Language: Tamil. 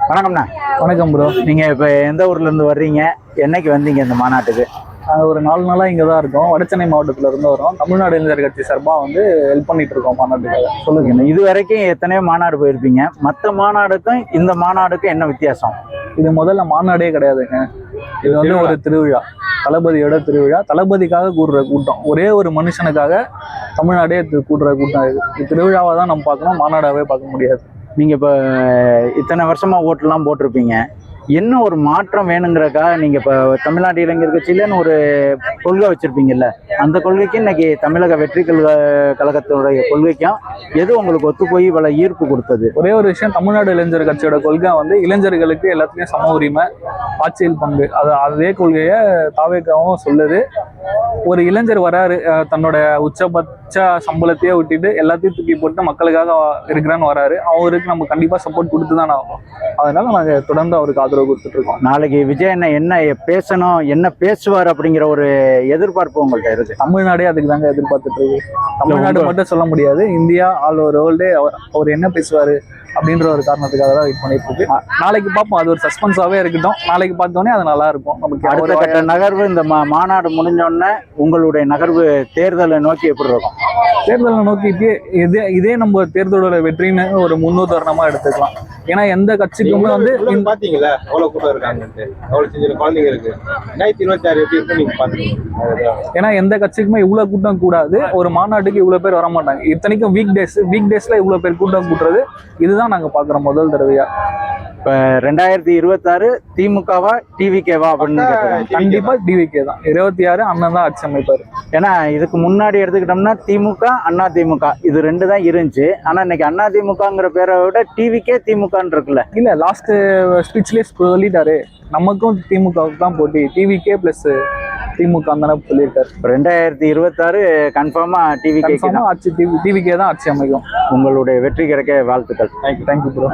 வணக்கம்ண்ணா. வணக்கம் ப்ரோ. நீங்கள் இப்போ எந்த ஊர்லேருந்து வர்றீங்க? என்னைக்கு வந்தீங்க இந்த மாநாட்டுக்கு? ஒரு 4 நாளாக இங்கே தான் இருக்கோம். வடசென்னை மாவட்டத்தில் இருந்து வரோம். தமிழ்நாடு இளைஞர் கட்சி சார்பாக ஹெல்ப் பண்ணிட்டு இருக்கோம் மாநாட்டுக்காக. சொல்லுங்க, இது வரைக்கும் எத்தனையோ மாநாடு போயிருப்பீங்க. மற்ற மாநாடுக்கும் இந்த மாநாடுக்கும் என்ன வித்தியாசம்? இது முதல்ல மாநாடே கிடையாதுங்க. இது ஒரு திருவிழா, தளபதியோட திருவிழா. தளபதிக்காக கூடுற கூட்டம், ஒரே ஒரு மனுஷனுக்காக தமிழ்நாடே கூடுற கூட்டம். இது திருவிழாவை தான் நம்ம பார்க்கணும், மாநாடாவே பார்க்க முடியாது. நீங்கள் இப்போ இத்தனை வருஷமாக ஓட்டெல்லாம் போட்டிருப்பீங்க. என்ன ஒரு மாற்றம் வேணுங்கிறக்காக நீங்கள் இப்போ தமிழ்நாடு இளைஞர் கட்சியிலன்னு ஒரு கொள்கை வச்சுருப்பீங்கல்ல, அந்த கொள்கைக்கும் இன்னைக்கு தமிழக வெற்றி கழகத்தினுடைய கொள்கைக்கும் எது உங்களுக்கு ஒத்து போய் இவ்வளோ ஈர்ப்பு கொடுத்தது? ஒரே ஒரு விஷயம், தமிழ்நாடு இளைஞர் கட்சியோட கொள்கை இளைஞர்களுக்கு எல்லாத்துலேயும் சம உரிமை, ஆட்சியில் பங்கு. அதே கொள்கையை தாவேக்காவும் சொல்லுது. ஒரு இளைஞர் வராரு, தன்னோட உச்சபட்ச சம்பளத்தையே விட்டுட்டு எல்லாத்தையும் தூக்கி போட்டு மக்களுக்காக இருக்கிறான்னு வராரு. அவருக்கு நம்ம கண்டிப்பாக சப்போர்ட் கொடுத்து தான் ஆகும். அதனால நாங்கள் தொடர்ந்து அவருக்கு ஆதரவு கொடுத்துட்டு இருக்கோம். நாளைக்கு விஜய் என்ன பேசணும், என்ன பேசுவார் அப்படிங்கிற ஒரு எதிர்பார்ப்பு உங்கள்கிட்ட இருக்கு? தமிழ்நாடே அதுக்கு தாங்க எதிர்பார்த்துட்டு இருக்கு. தமிழ்நாடு மட்டும் சொல்ல முடியாது, இந்தியா ஆல் ஓவர் வேர்ல்டே அவர் என்ன பேசுவார் அப்படின்ற ஒரு காரணத்துக்காக தான் வெயிட் பண்ணிட்டு இருக்கு. நாளைக்கு பார்ப்போம். அது ஒரு சஸ்பென்ஸாவே இருக்கட்டும். நாளைக்கு பார்த்தோன்னே அது நல்லா இருக்கும். நமக்கு அடுத்த கட்ட நகர்வு இந்த மாநாடு முடிஞ்சோடனே உங்களுடைய நகர்வு தேர்தலை நோக்கி எப்படி இருக்கும்? தேர்தலை நோக்கி இதே நம்ம தேர்தலோட வெற்றின்னு ஒரு முன்னுதாரணமா எடுத்துக்கலாம். ஏன்னா எந்த கட்சிக்குமே பாத்தீங்களா எவ்வளவு கூட்டம் இருக்காங்க, எவ்வளவு சின்ன குழந்தைங்க இருக்கு. 2026 எப்படி இருக்கு நீங்க பாத்தீங்க. ஏன்னா எந்த கட்சிக்குமே இவ்வளவு கூட்டம் கூடாது. ஒரு மாநாட்டுக்கு இவ்வளவு பேர் வர மாட்டாங்க. இத்தனைக்கும் வீக் டேஸ்ல இவ்வளவு பேர் கூட்டம் கூட்டுறது இதுதான் நாங்க பாக்குறோம் முதல் தடவையா. இப்ப 2026 திமுகவா டிவிகேவா அப்படின்னு கண்டிப்பா டிவிகே தான். 26 அண்ணன் தான் ஆட்சி அமைப்பாரு. ஏன்னா இதுக்கு முன்னாடி எடுத்துக்கிட்டோம்னா திமுக அண்ணா திமுக இது ரெண்டு தான் இருந்துச்சு. ஆனா இன்னைக்கு அண்ணா திமுகங்கிற பேரை விட டிவிகே திமுகன்னு இருக்குல்ல. இல்ல, லாஸ்ட் ஸ்பீச்லயே சொல்லிட்டாரு, நமக்கும் திமுகவுக்கு தான் போட்டி, டிவிகே பிளஸ் திமுக தானே சொல்லியிருக்காரு. 2026 கன்ஃபார்மா டிவிகே ஆட்சி, டிவிகே தான் ஆட்சி அமைக்கும். உங்களுடைய வெற்றி கிடைக்க வாழ்த்துக்கள். Thank you bro.